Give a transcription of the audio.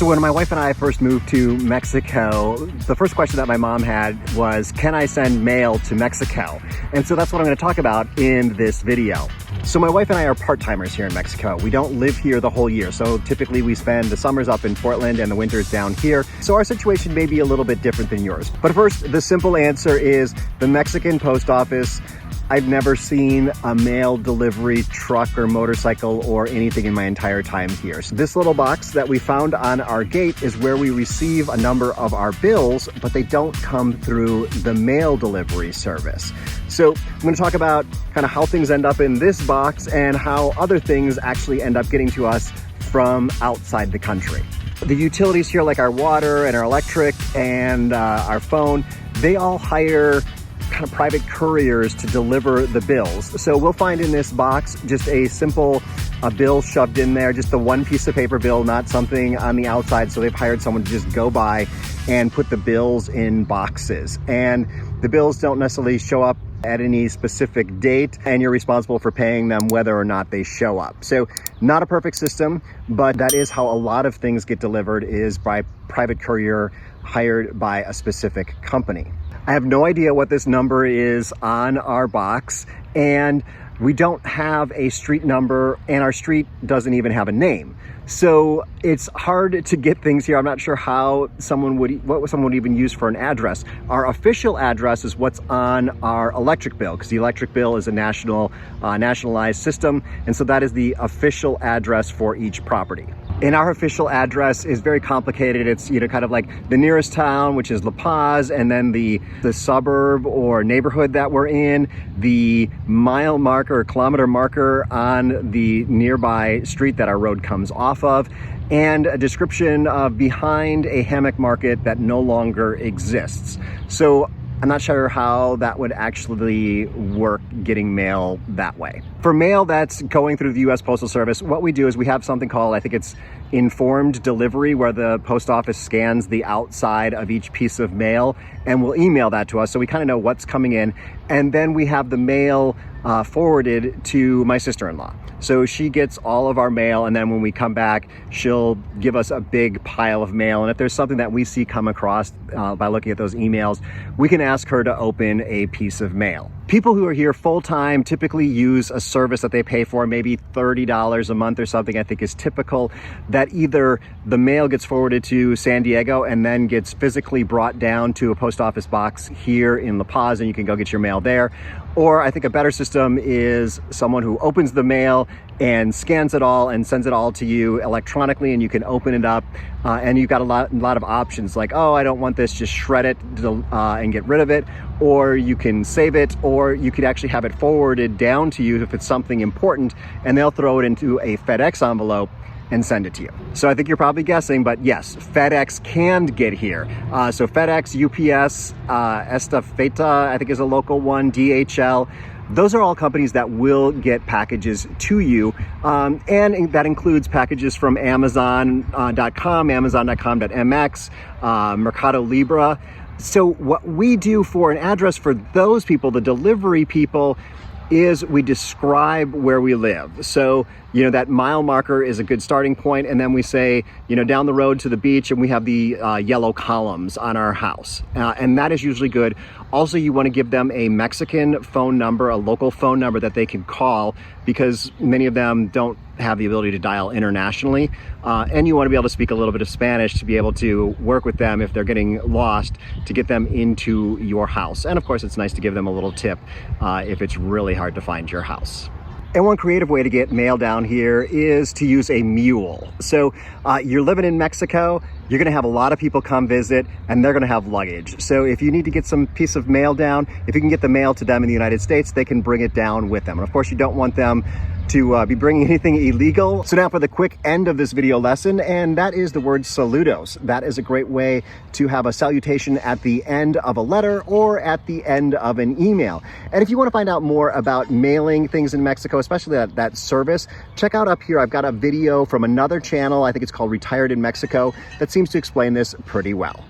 So when my wife and I first moved to Mexico, the first question that my mom had was, can I send mail to Mexico? And so that's what I'm going to talk about in this video. So my wife and I are part-timers here in Mexico. We don't live here the whole year. So typically we spend the summers up in Portland and the winters down here. So our situation may be a little bit different than yours. But first, the simple answer is the Mexican post office. I've never seen a mail delivery truck or motorcycle or anything in my entire time here. So this little box that we found on our gate is where we receive a number of our bills, but they don't come through the mail delivery service. So I'm going to talk about kind of how things end up in this box and how other things actually end up getting to us from outside the country. The utilities here, like our water and our electric and our phone, they all hire kind of private couriers to deliver the bills. So we'll find in this box just a simple bill shoved in there, just the one piece of paper bill, not something on the outside. So they've hired someone to just go by and put the bills in boxes. And the bills don't necessarily show up at any specific date, and you're responsible for paying them whether or not they show up. So not a perfect system, but that is how a lot of things get delivered, is by private courier hired by a specific company. I have no idea what this number is on our box, and we don't have a street number, and our street doesn't even have a name. So it's hard to get things here. I'm not sure how what someone would even use for an address. Our official address is what's on our electric bill, because the electric bill is a nationalized system, and so that is the official address for each property. And our official address is very complicated. It's, kind of like the nearest town, which is La Paz, and then the suburb or neighborhood that we're in, the mile marker or kilometer marker on the nearby street that our road comes off of, and a description of behind a hammock market that no longer exists. So I'm not sure how that would actually work, getting mail that way. For mail that's going through the U.S. Postal Service, what we do is we have something called, I think it's informed delivery, where the post office scans the outside of each piece of mail and will email that to us, so we kind of know what's coming in. And then we have the mail forwarded to my sister-in-law. So she gets all of our mail, and then when we come back, she'll give us a big pile of mail. And if there's something that we see come across by looking at those emails, we can ask her to open a piece of mail. People who are here full-time typically use a service that they pay for, maybe $30 a month or something, I think is typical, that either the mail gets forwarded to San Diego and then gets physically brought down to a post office box here in La Paz, and you can go get your mail there. Or I think a better system is someone who opens the mail and scans it all and sends it all to you electronically, and you can open it up, and you've got a lot of options, like, oh, I don't want this, just shred it and get rid of it, or you can save it, or you could actually have it forwarded down to you if it's something important, and they'll throw it into a FedEx envelope and send it to you. So I think you're probably guessing, but yes, FedEx can get here. So FedEx, UPS, Estafeta, I think is a local one, DHL. Those are all companies that will get packages to you, and that includes packages from Amazon.com, Amazon.com.mx, Mercado Libre. So what we do for an address for those people, the delivery people, is we describe where we live. So, that mile marker is a good starting point. And then we say, down the road to the beach, and we have the yellow columns on our house. And that is usually good. Also, you want to give them a Mexican phone number, a local phone number that they can call, because many of them don't have the ability to dial internationally. And you want to be able to speak a little bit of Spanish to be able to work with them if they're getting lost, to get them into your house. And of course, it's nice to give them a little tip if it's really hard to find your house. And one creative way to get mail down here is to use a mule. So you're living in Mexico, you're gonna have a lot of people come visit, and they're gonna have luggage. So if you need to get some piece of mail down, if you can get the mail to them in the United States, they can bring it down with them. And of course, you don't want them to be bringing anything illegal. So now for the quick end of this video lesson, and that is the word saludos. That is a great way to have a salutation at the end of a letter or at the end of an email. And if you want to find out more about mailing things in Mexico, especially that service, check out up here. I've got a video from another channel, I think it's called Retired in Mexico, that seems to explain this pretty well.